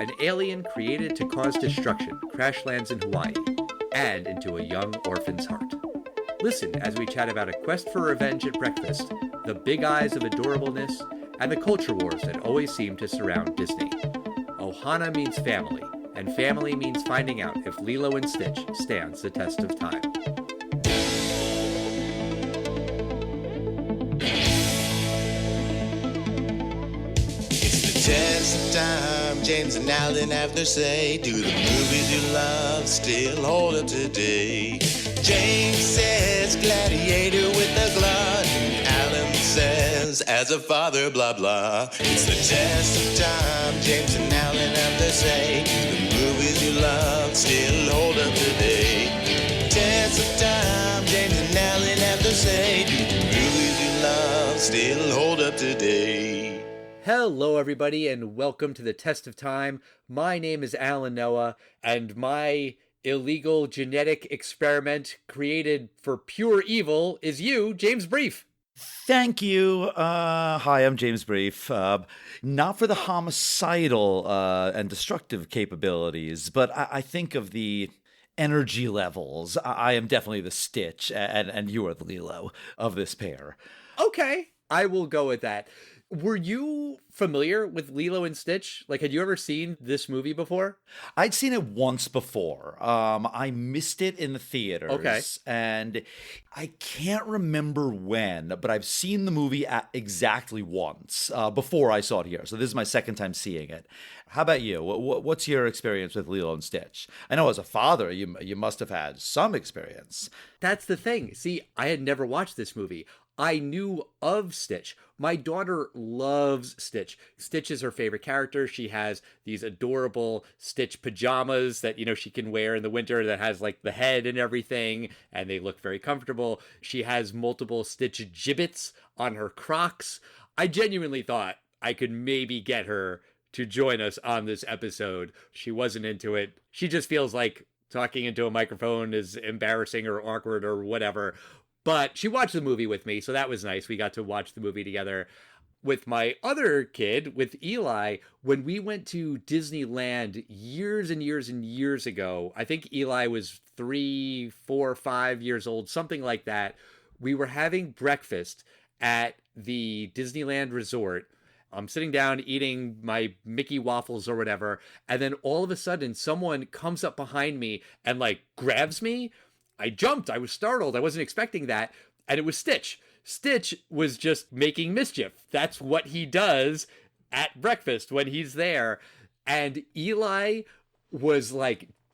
an alien created to cause destruction crash lands in Hawaii and into a young orphan's heart. Listen as we chat about a quest for revenge at breakfast, the big eyes of adorableness, and the culture wars that always seem to surround Disney. ʻOhana means family, and family means finding out if Lilo and Stitch stands the test of time. Test of time, James and Alan have their say. Do the movies you love still hold up today? James says gladiator with a glut, and Alan says as a father blah blah. It's the test of time, James and Alan have their say. Do the movies you love still hold up today? Test of time, James and Alan have their say. Do the movies you love still hold up today? Hello, everybody, and welcome to the Test of Time. My name is Alan Noah, and my illegal genetic experiment created for pure evil is you, James Brief. Thank you. Hi, I'm James Brief. Not for the homicidal and destructive capabilities, but I think of the energy levels. I am definitely the Stitch, and you are the Lilo of this pair. Okay, I will go with that. Were you familiar with Lilo and Stitch? Like, had you ever seen this movie before? I'd seen it once before. I missed it in the theaters. Okay. And I can't remember when, but I've seen the movie exactly once before I saw it here. So this is my second time seeing it. How about you? What's your experience with Lilo and Stitch? I know as a father, you must have had some experience. That's the thing. See, I had never watched this movie. I knew of Stitch. My daughter loves Stitch. Stitch is her favorite character. She has these adorable Stitch pajamas that, she can wear in the winter that has like the head and everything, and they look very comfortable. She has multiple Stitch gibbets on her Crocs. I genuinely thought I could maybe get her to join us on this episode. She wasn't into it. She just feels like talking into a microphone is embarrassing or awkward or whatever. But she watched the movie with me, so that was nice. We got to watch the movie together. With my other kid, with Eli, when we went to Disneyland years and years and years ago, I think Eli was 3, 4, 5 years old, something like that. We were having breakfast at the Disneyland Resort. I'm sitting down eating my Mickey waffles or whatever, and then all of a sudden someone comes up behind me and grabs me. I jumped. I was startled. I wasn't expecting that. And it was Stitch. Stitch was just making mischief. That's what he does at breakfast when he's there. And Eli was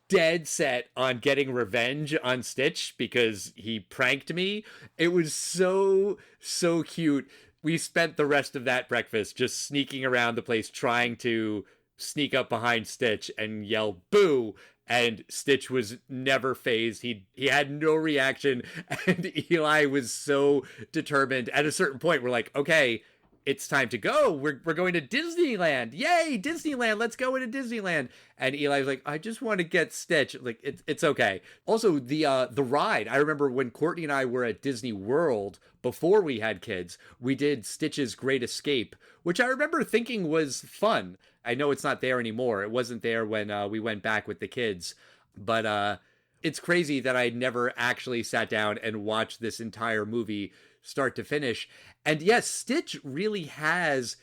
dead set on getting revenge on Stitch because he pranked me. It was so, so cute. We spent the rest of that breakfast just sneaking around the place trying to sneak up behind Stitch and yell boo. And Stitch was never fazed. He had no reaction. And Eli was so determined. At a certain point, we're like, okay, it's time to go. We're going to Disneyland. Yay, Disneyland. Let's go into Disneyland. And Eli was like, I just want to get Stitch. It's okay. Also, the ride. I remember when Courtney and I were at Disney World before we had kids, we did Stitch's Great Escape, which I remember thinking was fun. I know it's not there anymore. It wasn't there when we went back with the kids. But it's crazy that I never actually sat down and watched this entire movie start to finish. And yes, Stitch really has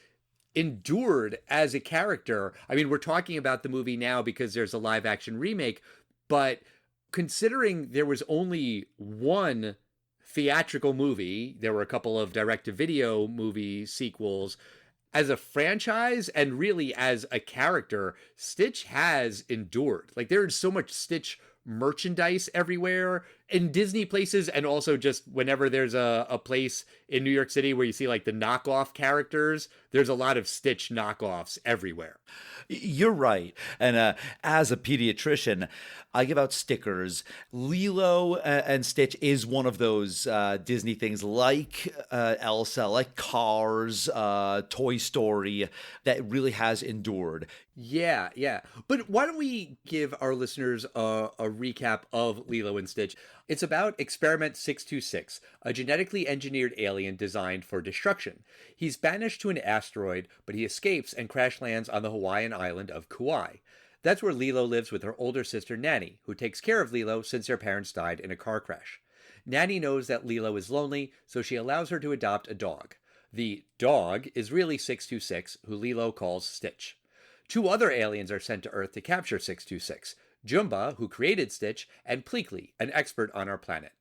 endured as a character. I mean, we're talking about the movie now because there's a live action remake, but considering there was only one theatrical movie, there were a couple of direct-to-video movie sequels. As a franchise and really as a character, Stitch has endured. There is so much Stitch merchandise everywhere in Disney places, and also just whenever there's a place in New York City where you see the knockoff characters, there's a lot of Stitch knockoffs everywhere. You're right. And as a pediatrician, I give out stickers. Lilo and Stitch is one of those Disney things like Elsa, like Cars, Toy Story, that really has endured. Yeah. But why don't we give our listeners a recap of Lilo and Stitch? It's about Experiment 626, a genetically engineered alien designed for destruction. He's banished to an asteroid, but he escapes and crash lands on the Hawaiian island of Kauai. That's where Lilo lives with her older sister Nanny, who takes care of Lilo since their parents died in a car crash. Nanny knows that Lilo is lonely, so she allows her to adopt a dog. The dog is really 626, who Lilo calls Stitch. Two other aliens are sent to Earth to capture 626. Jumba, who created Stitch, and Pleakley, an expert on our planet.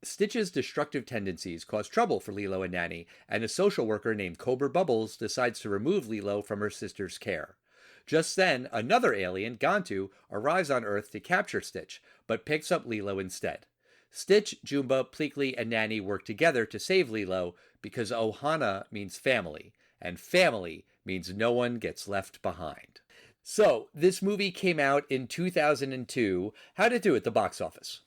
Stitch's destructive tendencies cause trouble for Lilo and Nanny, and a social worker named Cobra Bubbles decides to remove Lilo from her sister's care. Just then, another alien, Gantu, arrives on Earth to capture Stitch, but picks up Lilo instead. Stitch, Jumba, Pleakley, and Nanny work together to save Lilo because ʻOhana means family, and family means no one gets left behind. So, this movie came out in 2002. How did it do at the box office?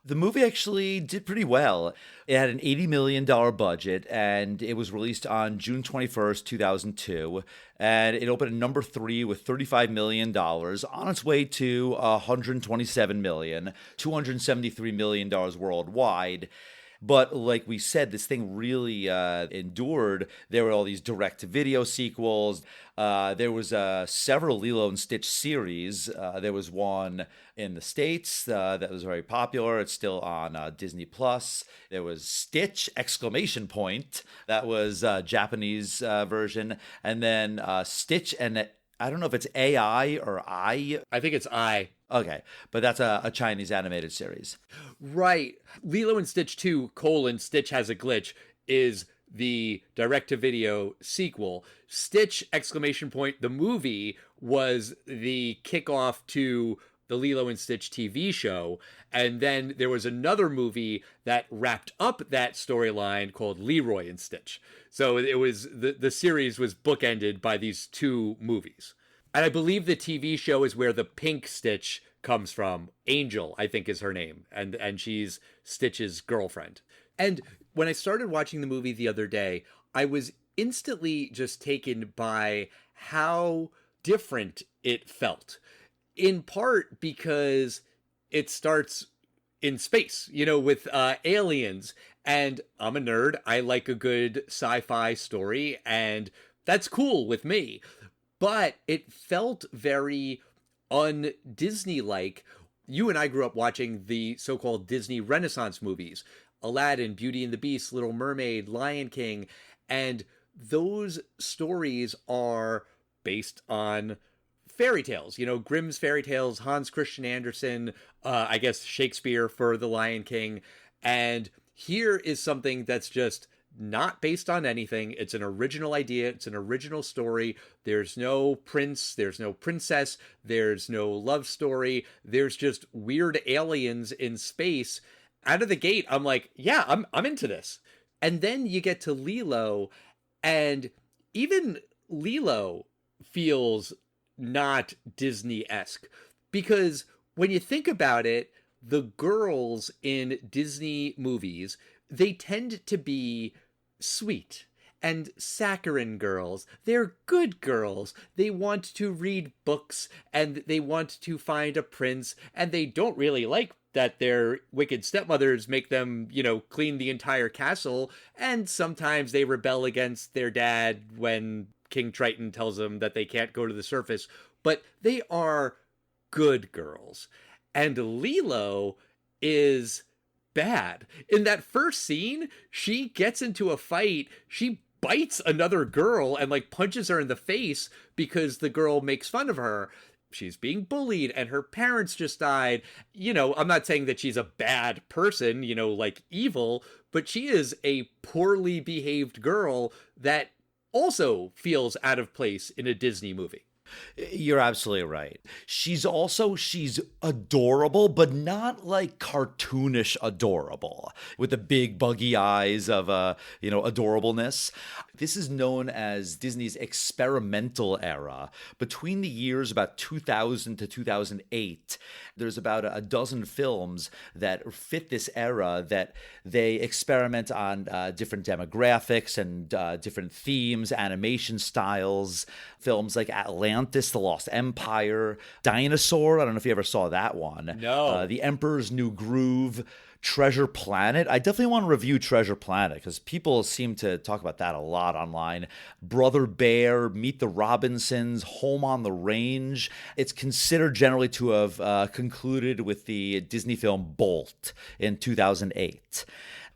The movie actually did pretty well. It had an $80 million budget, and it was released on June 21st, 2002. And it opened at number 3 with $35 million, on its way to $127 million, $273 million worldwide. But like we said, this thing really endured. There were all these direct-to-video sequels. There was several Lilo and Stitch series. There was one in the States that was very popular. It's still on Disney+. There was Stitch, ! That was a Japanese version. And then Stitch, and I don't know if it's AI or I. I think it's I. Okay, but that's a Chinese animated series. Right. Lilo and Stitch 2, Stitch Has a Glitch, is the direct-to-video sequel. Stitch, ! The movie, was the kickoff to the Lilo and Stitch TV show. And then there was another movie that wrapped up that storyline called Leroy and Stitch. So it was the series was bookended by these two movies. And I believe the TV show is where the pink Stitch comes from. Angel, I think, is her name. And she's Stitch's girlfriend. And when I started watching the movie the other day, I was instantly just taken by how different it felt. In part because it starts in space, with aliens. And I'm a nerd. I like a good sci-fi story. And that's cool with me. But it felt very un-Disney-like. You and I grew up watching the so-called Disney Renaissance movies. Aladdin, Beauty and the Beast, Little Mermaid, Lion King. And those stories are based on fairy tales. Grimm's fairy tales, Hans Christian Andersen, I guess Shakespeare for The Lion King. And here is something that's just not based on anything. It's an original idea. It's an original story. There's no prince. There's no princess. There's no love story. There's just weird aliens in space. Out of the gate, I'm like, yeah, I'm into this. And then you get to Lilo, and even Lilo feels not Disney-esque. Because when you think about it, the girls in Disney movies, they tend to be sweet and saccharine girls. They're good girls. They want to read books and they want to find a prince, and they don't really like that their wicked stepmothers make them, clean the entire castle, and sometimes they rebel against their dad when King Triton tells them that they can't go to the surface, but they are good girls. And Lilo is bad. In that first scene, she gets into a fight. She bites another girl and punches her in the face because the girl makes fun of her. She's being bullied and her parents just died. I'm not saying that she's a bad person, evil, but she is a poorly behaved girl that also feels out of place in a Disney movie. You're absolutely right. She's adorable, but not cartoonish adorable with the big buggy eyes of, adorableness. This is known as Disney's experimental era. Between the years about 2000 to 2008, there's about a dozen films that fit this era that they experiment on different demographics and different themes, animation styles. Films like Atlantis, The Lost Empire, Dinosaur. I don't know if you ever saw that one. No. The Emperor's New Groove, Treasure Planet. I definitely want to review Treasure Planet because people seem to talk about that a lot online. Brother Bear, Meet the Robinsons, Home on the Range. It's considered generally to have concluded with the Disney film Bolt in 2008.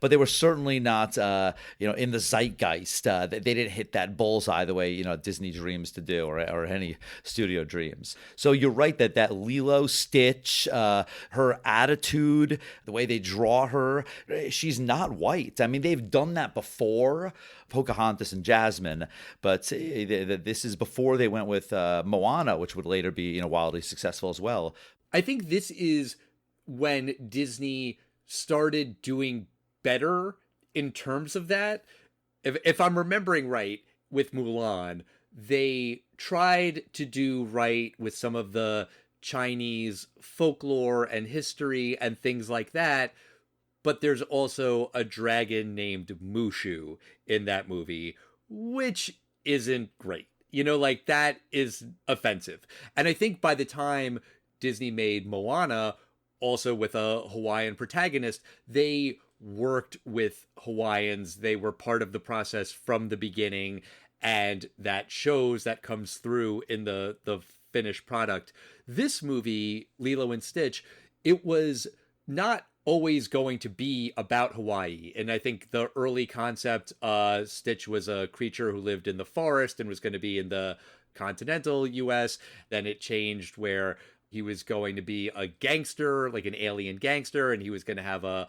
But they were certainly not, in the zeitgeist. They didn't hit that bullseye the way, Disney dreams to do, or any studio dreams. So you're right that Lilo Stitch, her attitude, the way they draw her, she's not white. I mean, they've done that before, Pocahontas and Jasmine, but this is before they went with Moana, which would later be, wildly successful as well. I think this is when Disney started doing better in terms of that. If I'm remembering right, with Mulan, they tried to do right with some of the Chinese folklore and history and things like that, but there's also a dragon named Mushu in that movie, which isn't great. That is offensive. And I think by the time Disney made Moana, also with a Hawaiian protagonist, they worked with Hawaiians. They were part of the process from the beginning, and that shows, that comes through in the finished product. This movie, Lilo and Stitch, it was not always going to be about Hawaii. And I think the early concept, Stitch was a creature who lived in the forest and was going to be in the continental US. Then it changed where he was going to be a gangster, like an alien gangster, and he was going to have a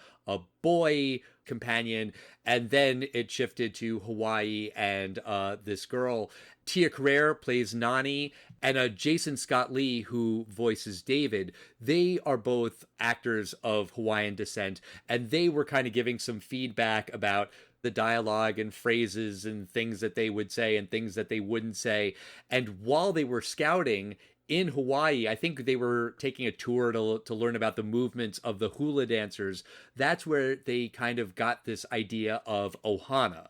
boy companion. And then it shifted to Hawaii and this girl. Tia Carrere plays Nani, and Jason Scott Lee, who voices David. They are both actors of Hawaiian descent, and they were kind of giving some feedback about the dialogue and phrases and things that they would say and things that they wouldn't say. And while they were scouting in Hawaii, I think they were taking a tour to learn about the movements of the hula dancers. That's where they kind of got this idea of ʻOhana,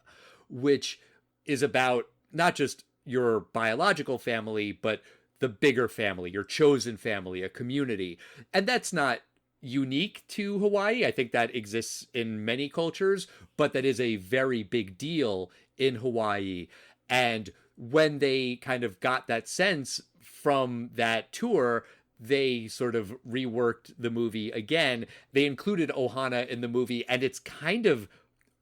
which is about not just your biological family, but the bigger family, your chosen family, a community. And that's not unique to Hawaii. I think that exists in many cultures, but that is a very big deal in Hawaii. And when they kind of got that sense from that tour, they sort of reworked the movie again. They included ʻOhana in the movie, and it's kind of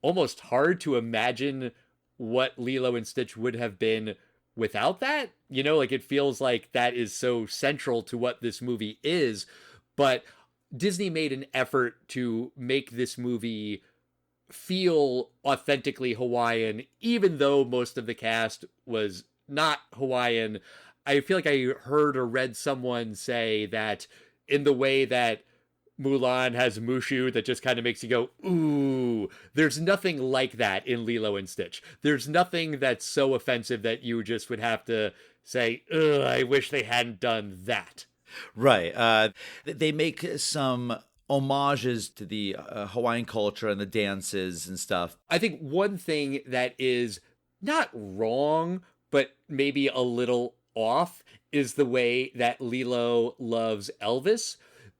almost hard to imagine what Lilo and Stitch would have been without that. It feels like that is so central to what this movie is. But Disney made an effort to make this movie feel authentically Hawaiian, even though most of the cast was not Hawaiian. I feel like I heard or read someone say that in the way that Mulan has Mushu that just kind of makes you go, ooh, there's nothing like that in Lilo and Stitch. There's nothing that's so offensive that you just would have to say, ugh, I wish they hadn't done that. Right. They make some homages to the Hawaiian culture and the dances and stuff. I think one thing that is not wrong, but maybe a little off, is the way that Lilo loves Elvis,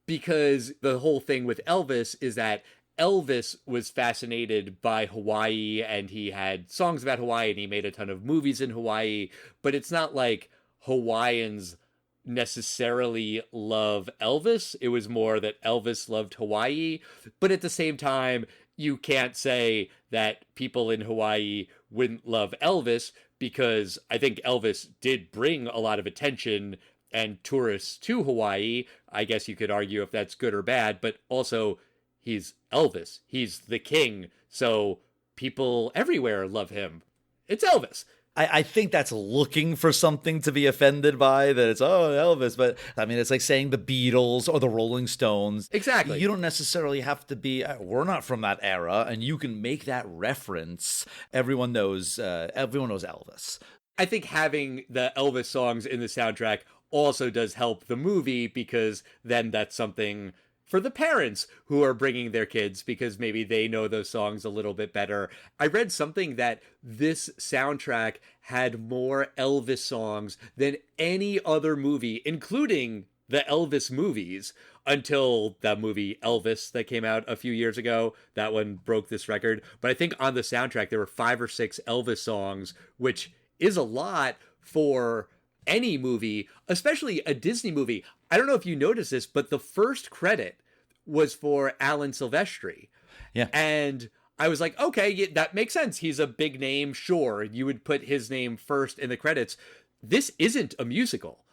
because the whole thing with Elvis is that Elvis was fascinated by Hawaii, and he had songs about Hawaii, and he made a ton of movies in Hawaii, but it's not like Hawaiians necessarily love Elvis. It was more that Elvis loved Hawaii. But at the same time, you can't say that people in Hawaii wouldn't love Elvis, because I think Elvis did bring a lot of attention and tourists to Hawaii. I guess you could argue if that's good or bad, but also he's Elvis. He's the king. So people everywhere love him. It's Elvis. I think that's looking for something to be offended by, that it's, oh, Elvis. But I mean, it's like saying the Beatles or the Rolling Stones. Exactly. You don't necessarily have to be, we're not from that era, and you can make that reference. Everyone knows Elvis. I think having the Elvis songs in the soundtrack also does help the movie, because then that's something for the parents who are bringing their kids, because maybe they know those songs a little bit better. I read something that this soundtrack had more Elvis songs than any other movie, including the Elvis movies until that movie Elvis that came out a few years ago. That one broke this record. But I think on the soundtrack, there were 5 or 6 Elvis songs, which is a lot for any movie, especially a Disney movie. I don't know if you noticed this, but the first credit was for Alan Silvestri. Yeah. And I was like, okay, yeah, that makes sense. He's a big name. Sure, you would put his name first in the credits. This isn't a musical.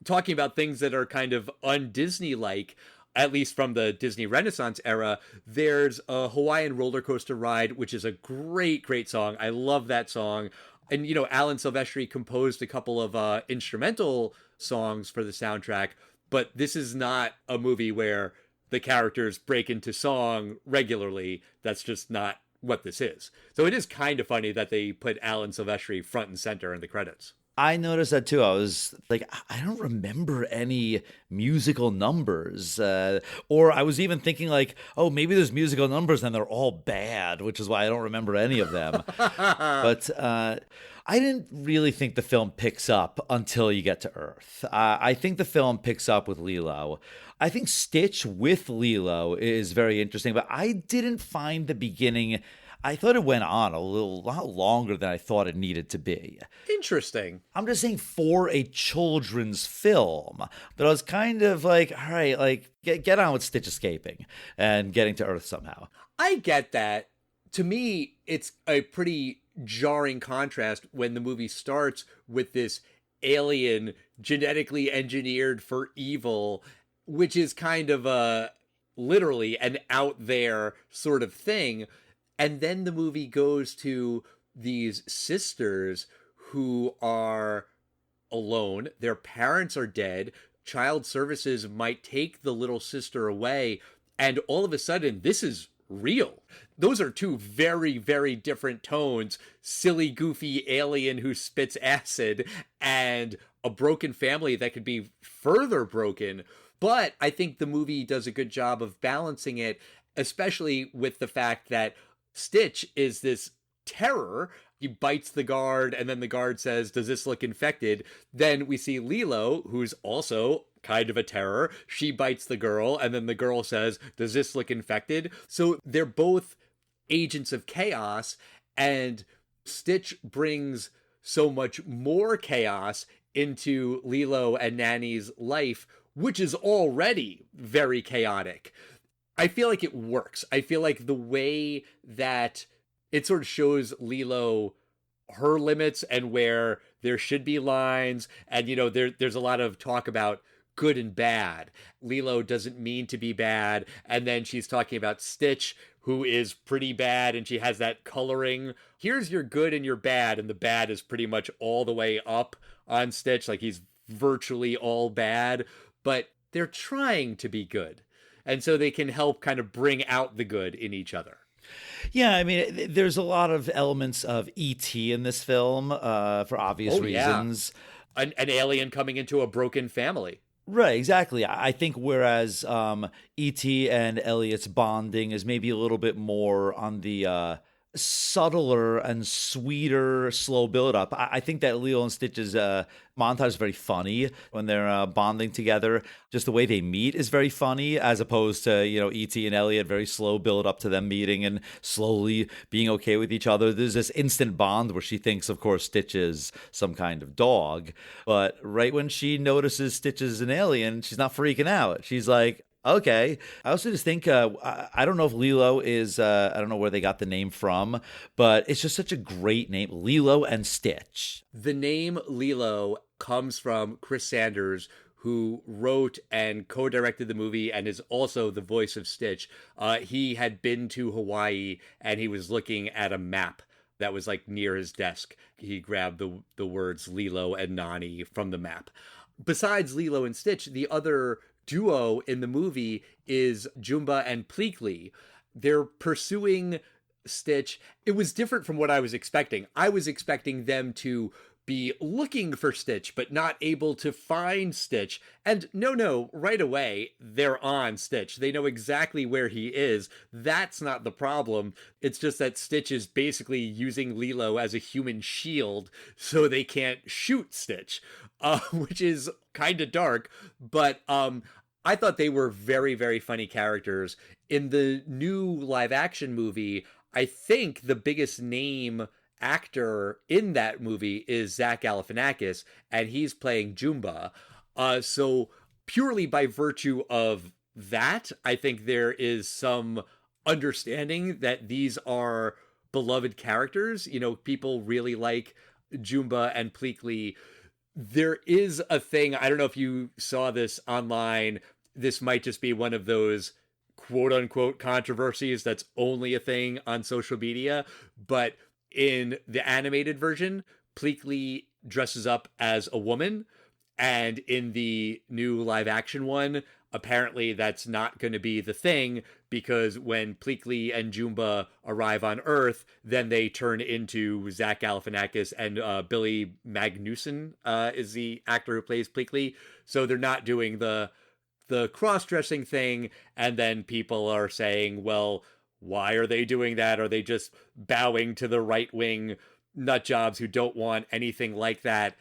Talking about things that are kind of un-Disney-like, at least from the Disney Renaissance era, there's a Hawaiian roller coaster ride, which is a great, great song. I love that song. And, you know, Alan Silvestri composed a couple of instrumental songs for the soundtrack, but this is not a movie where the characters break into song regularly. That's just not what this is. So it is kind of funny that they put Alan Silvestri front and center in the credits. I noticed that too. I was like, I don't remember any musical numbers. Or I was even thinking like, oh, maybe there's musical numbers and they're all bad, which is why I don't remember any of them. But I didn't really think the film picks up until you get to Earth. I think the film picks up with Lilo. I think Stitch with Lilo is very interesting, but I didn't find the beginning. I thought it went on a lot longer than I thought it needed to be. Interesting. I'm just saying for a children's film, that I was kind of like, all right, like get on with Stitch escaping and getting to Earth somehow. I get that. To me, it's a pretty jarring contrast when the movie starts with this alien genetically engineered for evil, which is kind of a literally an out there sort of thing. And then the movie goes to these sisters who are alone. Their parents are dead. Child services might take the little sister away. And all of a sudden, this is real. Those are 2 very, very different tones. Silly, goofy alien who spits acid and a broken family that could be further broken. But I think the movie does a good job of balancing it, especially with the fact that Stitch is this terror. He bites the guard, and then the guard says, does this look infected? Then we see Lilo, who's also kind of a terror. She bites the girl, and then the girl says, does this look infected? So they're both agents of chaos, and Stitch brings so much more chaos into Lilo and Nanny's life, which is already very chaotic. I feel like it works. I feel like the way that it sort of shows Lilo her limits and where there should be lines. And, you know, there's a lot of talk about good and bad. Lilo doesn't mean to be bad. And then she's talking about Stitch, who is pretty bad, and she has that coloring. Here's your good and your bad, and the bad is pretty much all the way up on Stitch. Like he's virtually all bad, but they're trying to be good. And so they can help kind of bring out the good in each other. Yeah, I mean, there's a lot of elements of E.T. in this film for obvious reasons. An alien coming into a broken family. Right, exactly. I think whereas E.T. and Elliot's bonding is maybe a little bit more on the subtler and sweeter slow build-up. I think that Lilo and Stitch's montage is very funny when they're bonding together. Just the way they meet is very funny, as opposed to, you know, E.T. and Elliot, very slow build up to them meeting and slowly being okay with each other. There's this instant bond where she thinks, of course, Stitch is some kind of dog. But right when she notices Stitch is an alien, she's not freaking out. She's like, okay. I also just think, I don't know if Lilo is, I don't know where they got the name from, but it's just such a great name, Lilo and Stitch. The name Lilo comes from Chris Sanders, who wrote and co-directed the movie and is also the voice of Stitch. He had been to Hawaii and he was looking at a map that was like near his desk. He grabbed the words Lilo and Nani from the map. Besides Lilo and Stitch, the other duo in the movie is Jumba and Pleakley. They're pursuing Stitch. It was different from what I was expecting. I was expecting them to be looking for Stitch, but not able to find Stitch. And no, right away, they're on Stitch. They know exactly where he is. That's not the problem. It's just that Stitch is basically using Lilo as a human shield so they can't shoot Stitch. which is kind of dark. But I thought they were very, very funny characters. In the new live action movie, I think the biggest name actor in that movie is Zach Galifianakis, and he's playing Jumba. So purely by virtue of that, I think there is some understanding that these are beloved characters. You know, people really like Jumba and Pleakley. There is a thing, I don't know if you saw this online. This might just be one of those quote unquote controversies that's only a thing on social media, but in the animated version, Pleakley dresses up as a woman, and in the new live action one, apparently that's not going to be the thing, because when Pleakley and Jumba arrive on Earth, then they turn into Zach Galifianakis, and Billy Magnuson is the actor who plays Pleakley. So they're not doing the cross-dressing thing, and then people are saying, well, why are they doing that? Are they just bowing to the right-wing nutjobs who don't want anything like that?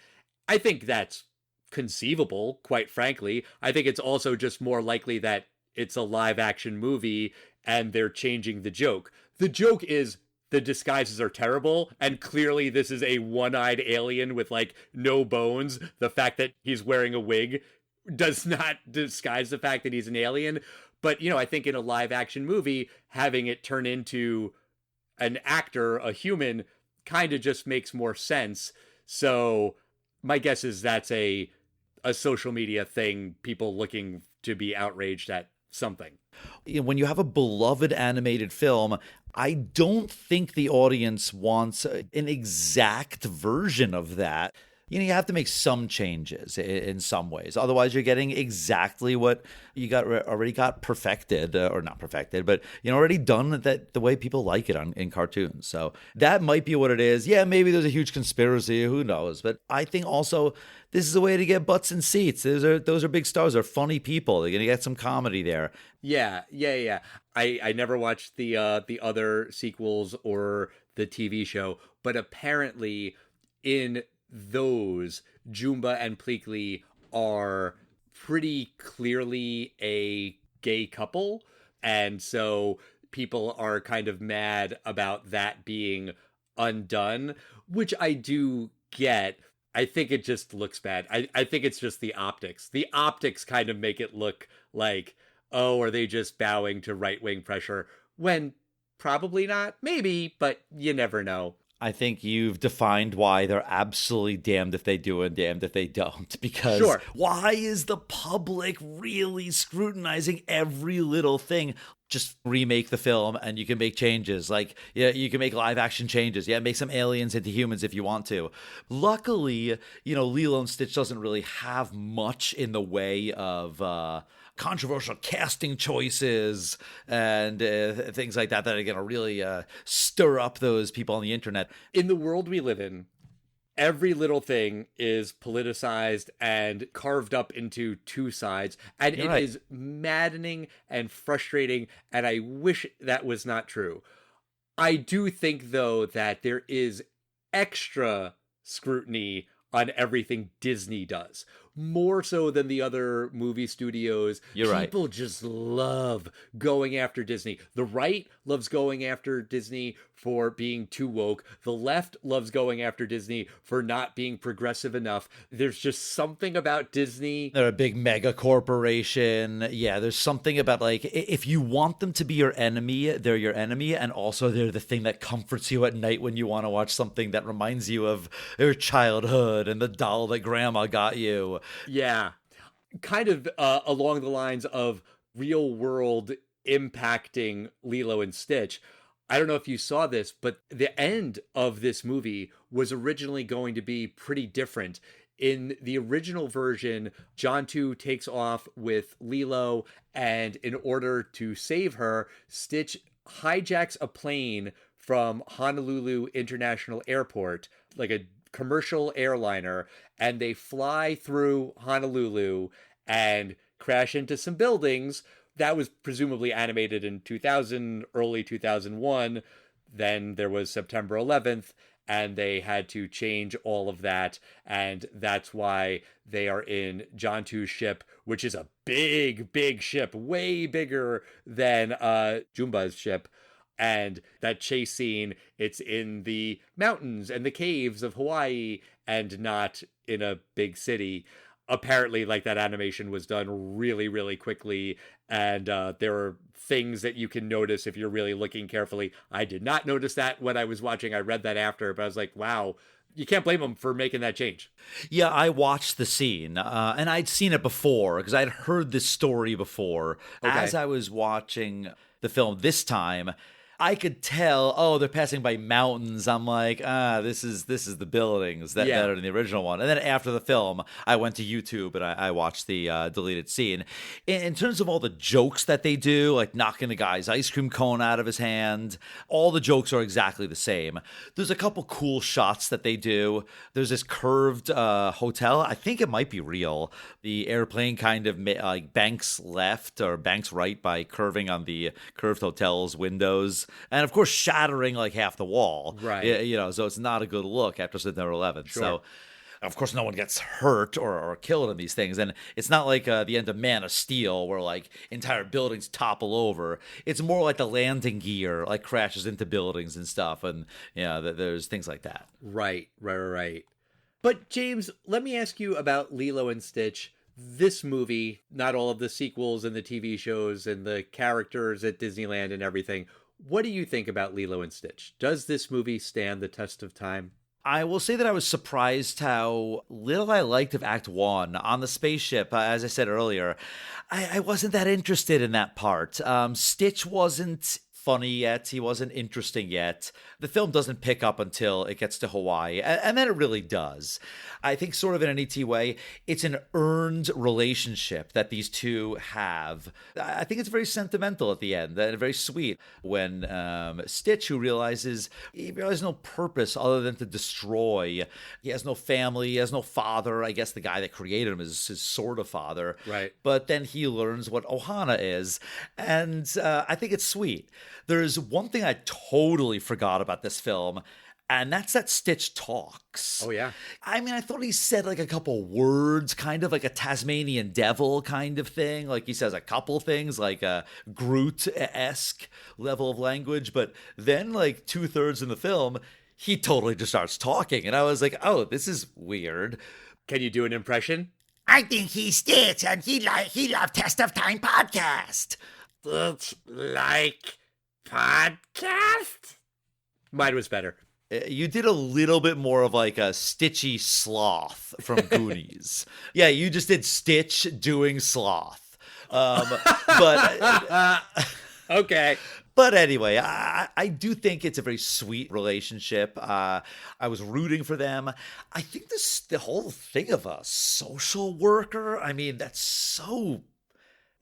I think that's conceivable, quite frankly. I think it's also just more likely that it's a live-action movie and they're changing the joke. The joke is the disguises are terrible, and clearly this is a one-eyed alien with, like, no bones. The fact that he's wearing a wig does not disguise the fact that he's an alien. But, you know, I think in a live action movie, having it turn into an actor, a human, kind of just makes more sense. So my guess is that's a social media thing, people looking to be outraged at something. When you have a beloved animated film, I don't think the audience wants an exact version of that. You know, you have to make some changes in some ways. Otherwise, you're getting exactly what you already got perfected, or not perfected, but, you know, already done that the way people like it in cartoons. So that might be what it is. Yeah, maybe there's a huge conspiracy. Who knows? But I think also this is a way to get butts in seats. Those are big stars. They're funny people. They're going to get some comedy there. Yeah. I never watched the other sequels or the TV show, but apparently in those, Jumba and Pleakley are pretty clearly a gay couple, and so people are kind of mad about that being undone, which I do get. I think it just looks bad. I think it's just the optics. The optics kind of make it look like, oh, are they just bowing to right-wing pressure? When probably not. Maybe, but you never know. I think you've defined why they're absolutely damned if they do and damned if they don't. Because Sure. Why is the public really scrutinizing every little thing? Just remake the film and you can make changes. Like, yeah, you can make live action changes. Yeah, make some aliens into humans if you want to. Luckily, you know, Lilo and Stitch doesn't really have much in the way of controversial casting choices and things like that are going to really stir up those people on the internet. In the world we live in, every little thing is politicized and carved up into two sides, and You're it right. is maddening and frustrating, and I wish that was not true. I do think, though, that there is extra scrutiny on everything Disney does, more so than the other movie studios. You're right. People just love going after Disney. The right loves going after Disney for being too woke. The left loves going after Disney for not being progressive enough. There's just something about Disney. They're a big mega corporation. Yeah, there's something about, like, if you want them to be your enemy, they're your enemy. And also they're the thing that comforts you at night when you want to watch something that reminds you of your childhood and the doll that grandma got you. Yeah. Kind of along the lines of real world impacting Lilo and Stitch. I don't know if you saw this, but the end of this movie was originally going to be pretty different. In the original version, John 2 takes off with Lilo, and in order to save her, Stitch hijacks a plane from Honolulu International Airport, like a commercial airliner, and they fly through Honolulu and crash into some buildings. That was presumably animated in 2000, early 2001. Then there was September 11th, and they had to change all of that, and that's why they are in John 2's ship, which is a big ship, way bigger than Jumba's ship. And that chase scene, it's in the mountains and the caves of Hawaii and not in a big city. Apparently, like, that animation was done really quickly, and there are things that you can notice if you're really looking carefully. I did not notice that when I was watching. I read that after, but I was like, wow, you can't blame them for making that change. Yeah, I watched the scene, and I'd seen it before because I'd heard this story before. Okay. As I was watching the film this time, I could tell, oh, they're passing by mountains. I'm like, this is the buildings that are in the original one. And then after the film, I went to YouTube and I watched the deleted scene. In terms of all the jokes that they do, like knocking the guy's ice cream cone out of his hand, all the jokes are exactly the same. There's a couple cool shots that they do. There's this curved hotel. I think it might be real. The airplane kind of like banks left or banks right by curving on the curved hotel's windows. And of course, shattering like half the wall. Right. You know, so it's not a good look after September 11th. Sure. So, of course, no one gets hurt or killed in these things. And it's not like the end of Man of Steel where like entire buildings topple over. It's more like the landing gear like crashes into buildings and stuff. And, you know, there's things like that. Right. But James, let me ask you about Lilo and Stitch. This movie, not all of the sequels and the TV shows and the characters at Disneyland and everything. What do you think about Lilo and Stitch? Does this movie stand the test of time? I will say that I was surprised how little I liked of Act 1 on the spaceship. As I said earlier, I wasn't that interested in that part. Stitch wasn't funny yet. He wasn't interesting yet. The film doesn't pick up until it gets to Hawaii, and then it really does. I think sort of in an E.T. way, it's an earned relationship that these two have. I think it's very sentimental at the end and very sweet when Stitch, who realizes he really has no purpose other than to destroy. He has no family. He has no father. I guess the guy that created him is his sort of father. Right. But then he learns what ʻOhana is, and I think it's sweet. There's one thing I totally forgot about this film, and that's that Stitch talks. Oh, yeah. I mean, I thought he said like a couple words, kind of like a Tasmanian devil kind of thing. Like he says a couple things, like a Groot-esque level of language. But then like 2/3 in the film, he totally just starts talking. And I was like, oh, this is weird. Can you do an impression? I think he's Stitch, and he love Test of Time podcast. Stitch like podcast? Mine was better. You did a little bit more of like a Stitchy sloth from Goonies. Yeah, you just did Stitch doing sloth. But Okay. But anyway, I do think it's a very sweet relationship. I was rooting for them. I think the whole thing of a social worker, I mean, that's so...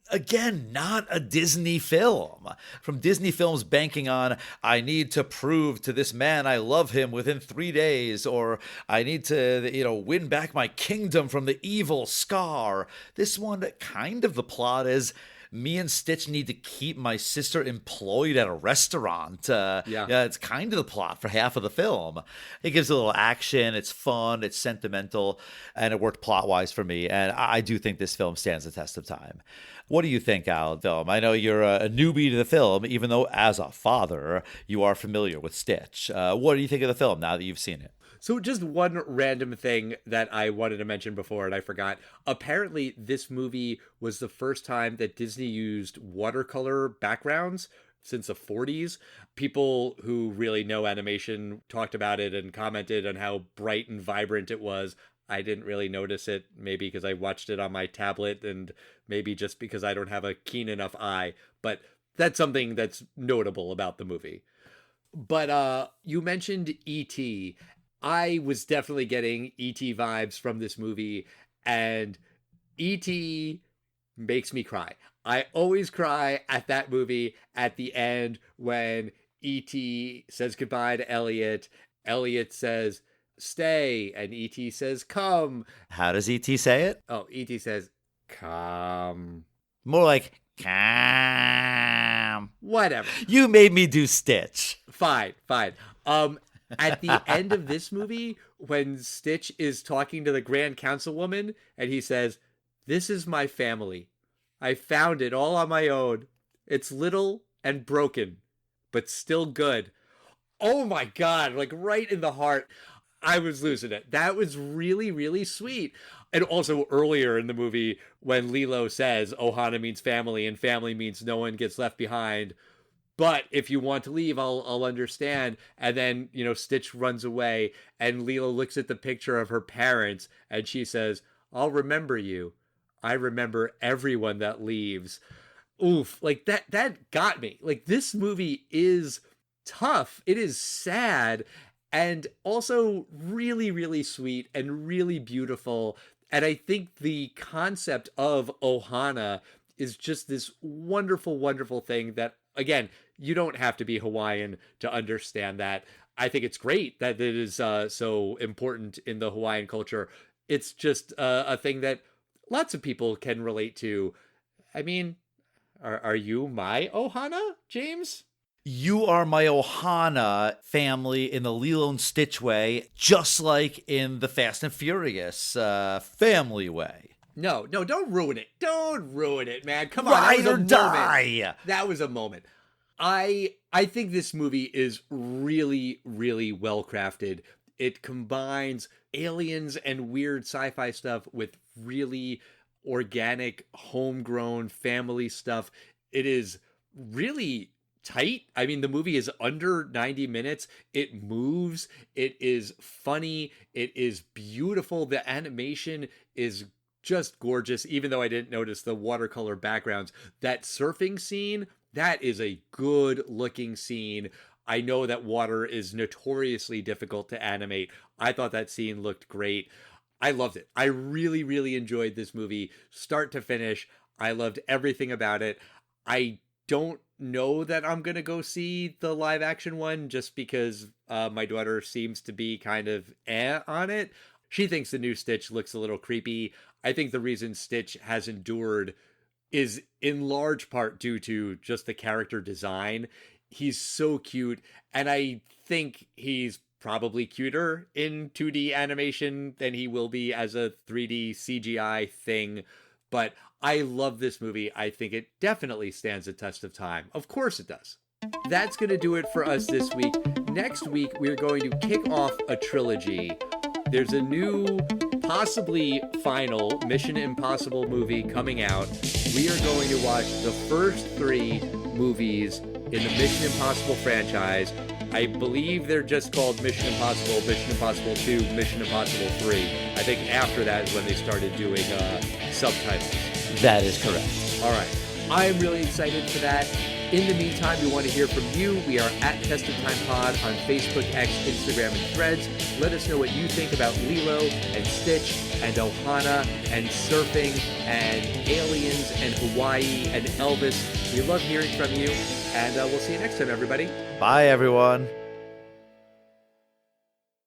Again, not a Disney film. From Disney films banking on, I need to prove to this man I love him within 3 days, or I need to, win back my kingdom from the evil Scar. This one, kind of the plot is, me and Stitch need to keep my sister employed at a restaurant. Yeah, it's kind of the plot for half of the film. It gives a little action, it's fun, it's sentimental, and it worked plot-wise for me. And I do think this film stands the test of time. What do you think, Al, film? I know you're a newbie to the film, even though as a father, you are familiar with Stitch. What do you think of the film now that you've seen it? So just one random thing that I wanted to mention before and I forgot. Apparently, this movie was the first time that Disney used watercolor backgrounds since the 40s. People who really know animation talked about it and commented on how bright and vibrant it was. I didn't really notice it, maybe because I watched it on my tablet and maybe just because I don't have a keen enough eye. But that's something that's notable about the movie. But you mentioned E.T., I was definitely getting E.T. vibes from this movie, and E.T. makes me cry. I always cry at that movie at the end when E.T. says goodbye to Elliot. Elliot says, stay, and E.T. says, come. How does E.T. say it? Oh, E.T. says, come. More like, come. Whatever. You made me do Stitch. Fine. At the end of this movie, when Stitch is talking to the Grand Councilwoman, and he says, "This is my family. I found it all on my own. It's little and broken, but still good." Oh my God, like right in the heart. I was losing it. That was really, really sweet. And also earlier in the movie, when Lilo says Ohana means family and family means no one gets left behind. But if you want to leave, I'll understand. And then, Stitch runs away and Lilo looks at the picture of her parents and she says, "I'll remember you. I remember everyone that leaves." Oof, like that got me. Like, this movie is tough. It is sad and also really, really sweet and really beautiful. And I think the concept of Ohana is just this wonderful, wonderful thing that, again, you don't have to be Hawaiian to understand that. I think it's great that it is so important in the Hawaiian culture. It's just a thing that lots of people can relate to. I mean, are you my Ohana, James? You are my Ohana family in the Lilo and Stitch way, just like in the Fast and Furious family way. No, don't ruin it. Don't ruin it, man. Come on, Ride that or was a die. moment. That was a moment. I think this movie is really, really well crafted. It combines aliens and weird sci-fi stuff with really organic, homegrown family stuff. It is really tight. I mean, the movie is under 90 minutes. It moves. It is funny. It is beautiful. The animation is just gorgeous, even though I didn't notice the watercolor backgrounds. That surfing scene, that is a good looking scene. I know that water is notoriously difficult to animate. I thought that scene looked great. I loved it. I really, really enjoyed this movie, start to finish. I loved everything about it. I don't know that I'm going to go see the live action one just because my daughter seems to be kind of on it. She thinks the new Stitch looks a little creepy. I think the reason Stitch has endured is in large part due to just the character design. He's so cute, and I think he's probably cuter in 2D animation than he will be as a 3D CGI thing. But I love this movie. I think it definitely stands the test of time. Of course it does. That's going to do it for us this week. Next week, we're going to kick off a trilogy. There's a new, possibly final Mission Impossible movie coming out. We are going to watch the first 3 movies in the Mission Impossible franchise. I believe they're just called Mission Impossible, Mission Impossible 2, Mission Impossible 3. I think after that is when they started doing subtitles. That is correct. All right. I am really excited for that. In the meantime, we want to hear from you. We are at Test of Time Pod on Facebook, X, Instagram, and Threads. Let us know what you think about Lilo and Stitch and Ohana and surfing and aliens and Hawaii and Elvis. We love hearing from you, and we'll see you next time, everybody. Bye, everyone.